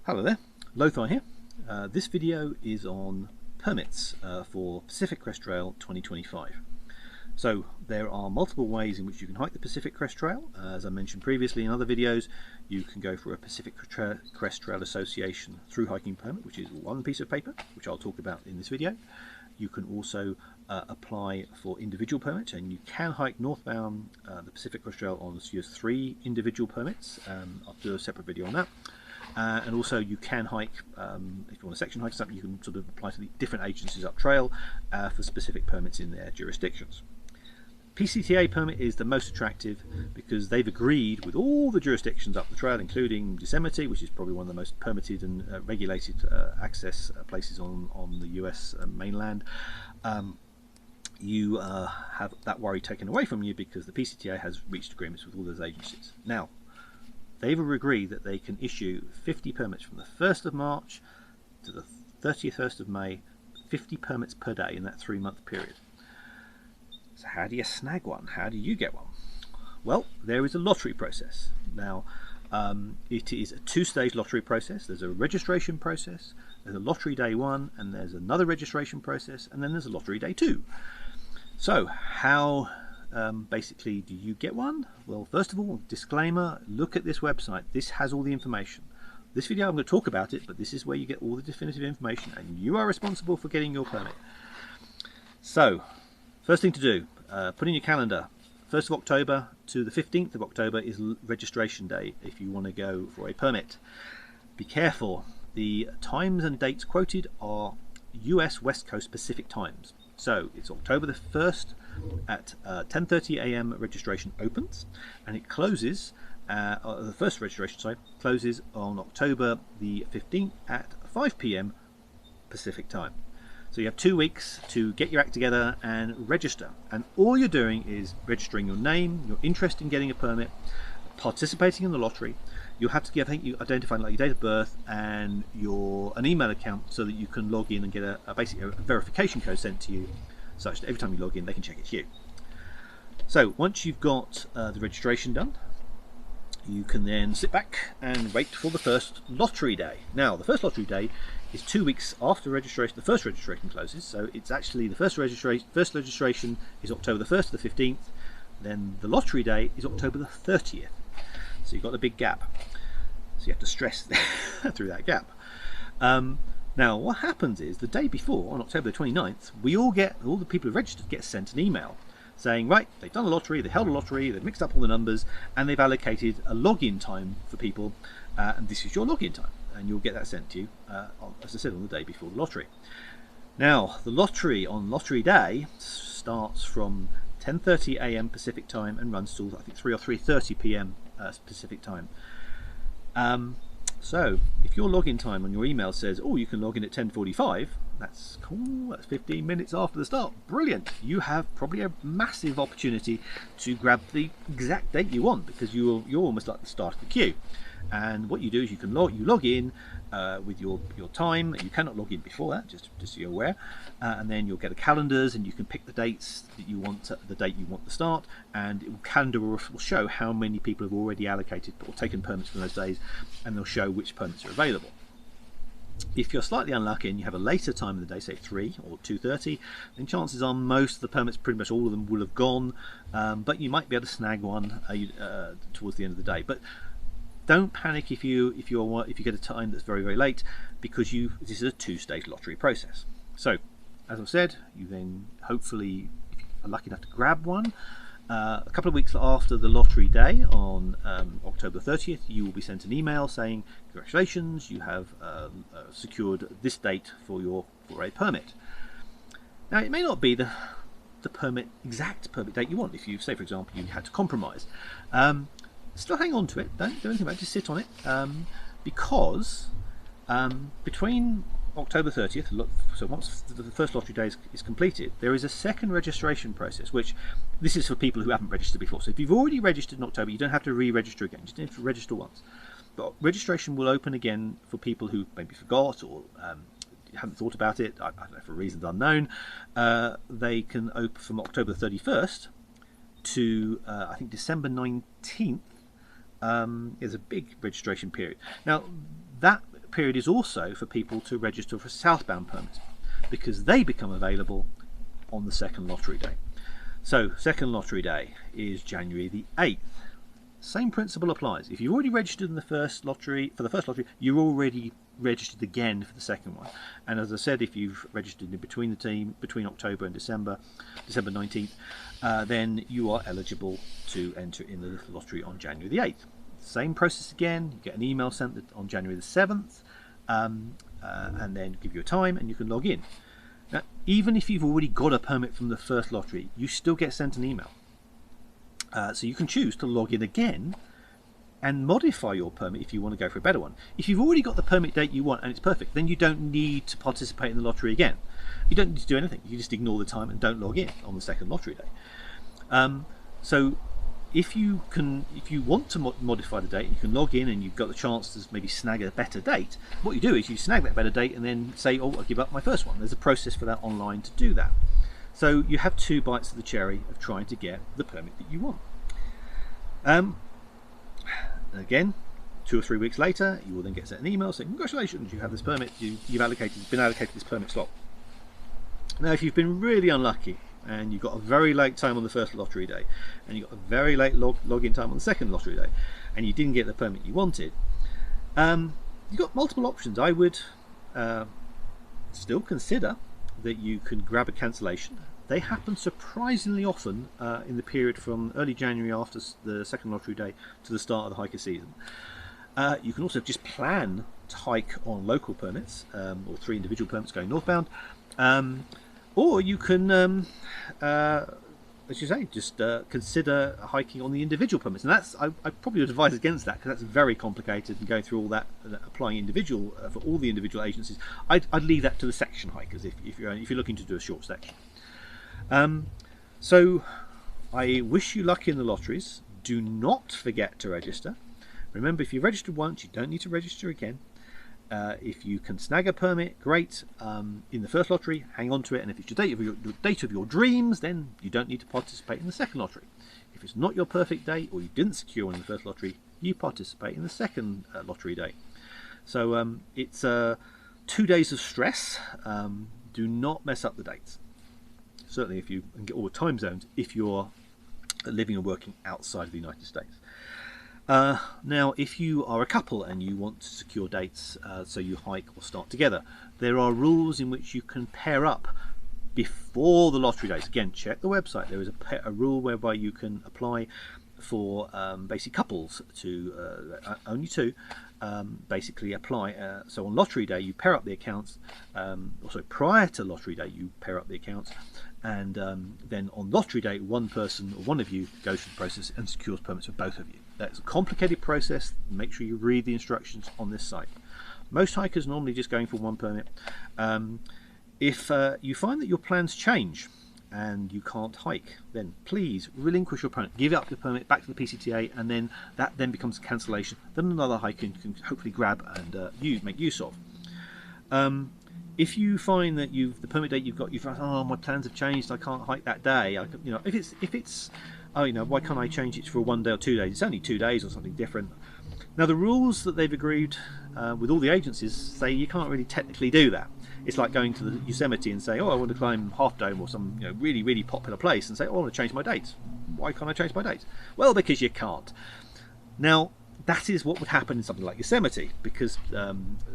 Hello there, Lothar here. This video is on permits for Pacific Crest Trail 2025. So there are multiple ways in which you can hike the Pacific Crest Trail. As I mentioned previously in other videos, you can go for a Pacific Crest Trail Association through hiking permit, which is one piece of paper, which I'll talk about in this video. You can also apply for individual permits, and you can hike northbound the Pacific Crest Trail on just 3 individual permits. I'll do a separate video on that. And also you can hike, if you want a section hike something, you can sort of apply to the different agencies up trail for specific permits in their jurisdictions. PCTA permit is the most attractive because they've agreed with all the jurisdictions up the trail, including Yosemite, which is probably one of the most permitted and regulated access places on the US mainland. You have that worry taken away from you because the PCTA has reached agreements with all those agencies. Now, they've agreed that they can issue 50 permits from the 1st of March to the 31st of May, 50 permits per day in that 3-month period. So how do you snag one? How do you get one? Well, there is a lottery process. Now, it is a 2-stage lottery process. There's a registration process, there's a lottery day 1, and there's another registration process, and then there's a lottery day 2. So how basically do you get one? Well, first of all, disclaimer, look at this website. This has all the information. This video I'm going to talk about it, but this is where you get all the definitive information, and you are responsible for getting your permit. So first thing to do, put in your calendar, 1st of October to the 15th of October is registration day if you want to go for a permit. Be careful, the times and dates quoted are US West Coast Pacific times. So it's October the 1st at 10:30 AM registration opens, and it closes, the first registration site closes on October the 15th at 5 PM Pacific time. So you have 2 weeks to get your act together and register, and all you're doing is registering your name, your interest in getting a permit, participating in the lottery. You'll have to give, I think you identify like your date of birth and an email account so that you can log in and get basically a verification code sent to you, such that every time you log in they can check it's you. So once you've got the registration done, you can then sit back and wait for the first lottery day. Now, the first lottery day is 2 weeks after registration. The first registration closes, so it's actually the first registration is October the 1st to the 15th. Then the lottery day is October the 30th. So you've got a big gap. So you have to stress through that gap. Now, what happens is the day before, on October the 29th, all the people who registered get sent an email saying, right, they've done a lottery, they held a lottery, they've mixed up all the numbers, and they've allocated a login time for people, and this is your login time, and you'll get that sent to you, as I said, on the day before the lottery. Now, the lottery on lottery day starts from 10:30 AM Pacific time and runs till I think 3 or 3:30 PM Pacific time. So if your login time on your email says, oh, you can log in at 10:45, that's cool, that's 15 minutes after the start, brilliant. You have probably a massive opportunity to grab the exact date you want, because you're almost like the start of the queue. And what you do is you log in with your time. You cannot log in before that, just so you're aware. And then you'll get the calendars, and you can pick the dates that you want, the date you want to start, and the calendar will show how many people have already allocated or taken permits from those days, and they'll show which permits are available. If you're slightly unlucky and you have a later time of the day, say 3 or 2:30, then chances are most of the permits, pretty much all of them, will have gone, but you might be able to snag one towards the end of the day. But don't panic if you get a time that's very, very late, because this is a 2-stage lottery process. So, as I've said, you then hopefully, if you are lucky enough to grab one, a couple of weeks after the lottery day on October 30th, you will be sent an email saying, congratulations, you have secured this date for a permit. Now, it may not be the exact permit date you want. If you say, for example, you had to compromise, still hang on to it, don't do anything about it, just sit on it, because between October 30th, so once the first lottery day is completed, there is a second registration process, which this is for people who haven't registered before. So if you've already registered in October, you don't have to re-register again, you just need to register once. But registration will open again for people who maybe forgot or haven't thought about it, I don't know, for reasons unknown. They can open from October 31st to I think December 19th. Is a big registration period. Now, that period is also for people to register for southbound permits, because they become available on the second lottery day. So second lottery day is January the 8th. Same principle applies. If you've already registered in the first lottery, for the first lottery, you're already registered again for the second one. And as I said, if you've registered in between the team, between October and December 19th, then you are eligible to enter in the little lottery on January the 8th. Same process again. You get an email sent on January the 7th, and then give you a time and you can log in. Now, even if you've already got a permit from the first lottery, you still get sent an email. So you can choose to log in again and modify your permit if you want to go for a better one. If you've already got the permit date you want and it's perfect, then you don't need to participate in the lottery again. You don't need to do anything. You just ignore the time and don't log in on the second lottery day. So if you want to modify the date, and you can log in and you've got the chance to maybe snag a better date, what you do is you snag that better date and then say, oh, I'll give up my first one. There's a process for that online to do that. So you have 2 bites of the cherry of trying to get the permit that you want. Again, 2 or 3 weeks later, you will then get sent an email saying, congratulations, you have this permit, you've been allocated this permit slot. Now, if you've been really unlucky and you've got a very late time on the first lottery day, and you've got a very late login time on the second lottery day, and you didn't get the permit you wanted, you've got multiple options. I would still consider that you can grab a cancellation. They happen surprisingly often in the period from early January after the second lottery day to the start of the hiker season. You can also just plan to hike on local permits, or 3 individual permits going northbound, or you can, as you say, just consider hiking on the individual permits. And that's, I probably would advise against that, because that's very complicated, and going through all that, applying individual for all the individual agencies. I'd leave that to the section hikers if you're looking to do a short section. So I wish you luck in the lotteries. Do not forget to register. Remember, if you've registered once, you don't need to register again. If you can snag a permit, great. In the first lottery, hang on to it, and if it's your date of your dreams, then you don't need to participate in the second lottery. If it's not your perfect day, or you didn't secure one in the first lottery, you participate in the second lottery day. So it's 2 days of stress. Do not mess up the dates. Certainly if you can get all the time zones if you're living and working outside of the United States. Now, if you are a couple and you want to secure dates so you hike or start together, there are rules in which you can pair up before the lottery days. Again, check the website. There is a rule whereby you can apply for basically couples to only 2 basically apply. So on lottery day you pair up the accounts, also prior to lottery day you pair up the accounts, and then on lottery day one person or one of you goes through the process and secures permits for both of you. That's a complicated process. Make sure you read the instructions on this site. Most hikers normally just going for one permit. If you find that your plans change and you can't hike, then please relinquish your permit, give up your permit back to the PCTA, and then that then becomes a cancellation. Then another hiker can hopefully grab and make use of. If you find that the permit date you've found, oh, my plans have changed, I can't hike that day. If it's oh, why can't I change it for 1 day or 2 days? It's only 2 days or something different. Now, the rules that they've agreed with all the agencies say you can't really technically do that. It's like going to the Yosemite and saying, oh, I want to climb Half Dome or some really, really popular place, and say, oh, I want to change my dates. Why can't I change my dates? Well, because you can't. Now, that is what would happen in something like Yosemite, because a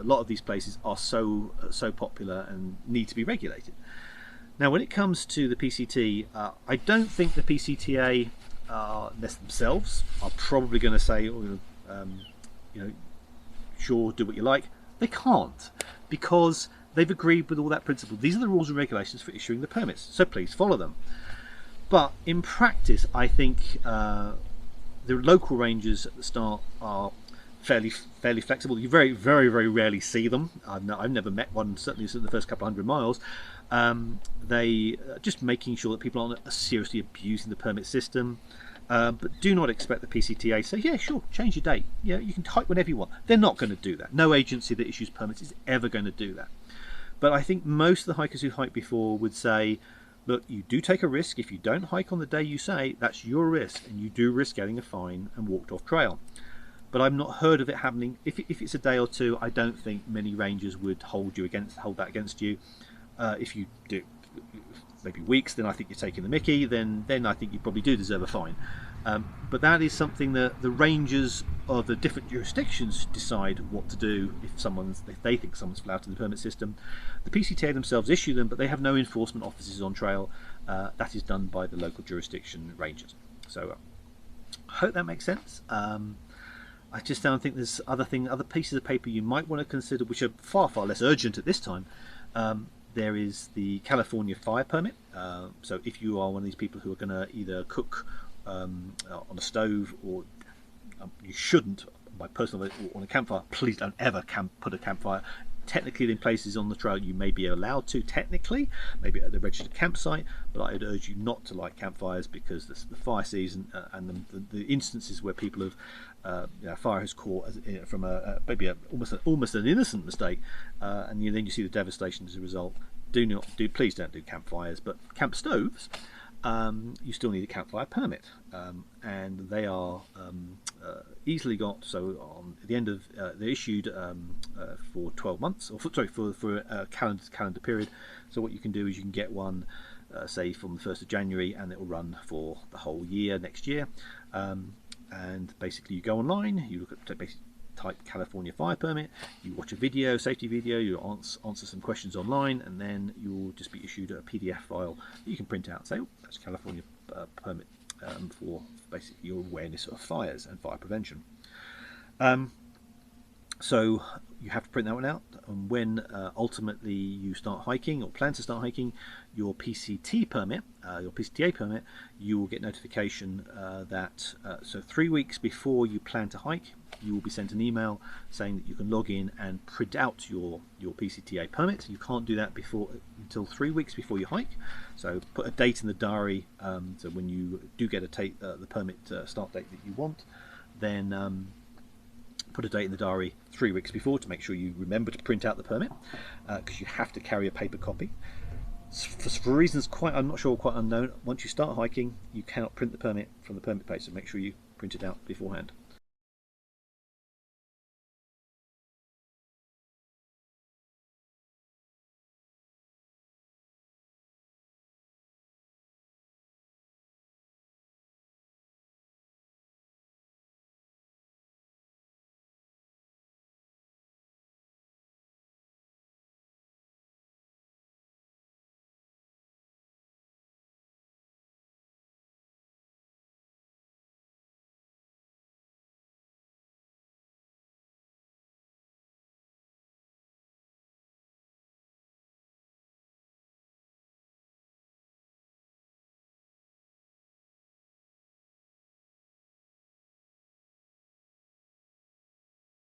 lot of these places are so popular and need to be regulated. Now, when it comes to the PCT, I don't think the PCTA themselves are probably going to say, sure, do what you like. They can't, because they've agreed with all that principle. These are the rules and regulations for issuing the permits, so please follow them. But in practice, I think the local rangers at the start are fairly flexible. You very, very, very rarely see them. I've never met one, certainly in the first couple of 100 miles. They just making sure that people aren't seriously abusing the permit system. But do not expect the PCTA to say, yeah, sure, change your date. Yeah, you can hike whenever you want. They're not going to do that. No agency that issues permits is ever going to do that. But I think most of the hikers who hiked before would say, look, you do take a risk. If you don't hike on the day you say, that's your risk, and you do risk getting a fine and walked off trail. but I've not heard of it happening. If it's a day or two, I don't think many rangers would hold that against you. If you do maybe weeks, then I think you're taking the mickey. Then I think you probably do deserve a fine. But that is something that the rangers of the different jurisdictions decide what to do if they think someone's flouted the permit system. The PCTA themselves issue them, but they have no enforcement officers on trail. That is done by the local jurisdiction rangers. So I hope that makes sense. I just don't think there's other pieces of paper you might want to consider, which are far less urgent at this time. There is the California fire permit. So if you are one of these people who are going to either cook on a stove, or you shouldn't, my personal on a campfire, please don't ever put a campfire. Technically, in places on the trail you may be allowed to, technically, maybe at the registered campsite, but I would urge you not to light campfires, because the fire season and the instances where people have fire has caught from maybe almost an innocent mistake, and then you see the devastation as a result. Please don't do campfires, but camp stoves. You still need a campfire permit, and they are easily got. So at the end of they're issued for 12 months, or for a calendar period. So what you can do is you can get one, say from the 1st of January, and it will run for the whole year next year. And basically, you go online, you look at type California fire permit, you watch a video, safety video, you answer some questions online, and then you'll just be issued a PDF file that you can print out and say, oh, that's California permit for basically your awareness of fires and fire prevention. So you have to print that one out, and when ultimately you start hiking or plan to start hiking, your PCT permit, your PCTA permit, you will get notification that so 3 weeks before you plan to hike, you will be sent an email saying that you can log in and print out your PCTA permit. You can't do that until 3 weeks before you hike. So put a date in the diary, so when you do get the permit start date that you want, then put a date in the diary 3 weeks before to make sure you remember to print out the permit, because you have to carry a paper copy. For reasons quite unknown, once you start hiking, you cannot print the permit from the permit page, so make sure you print it out beforehand.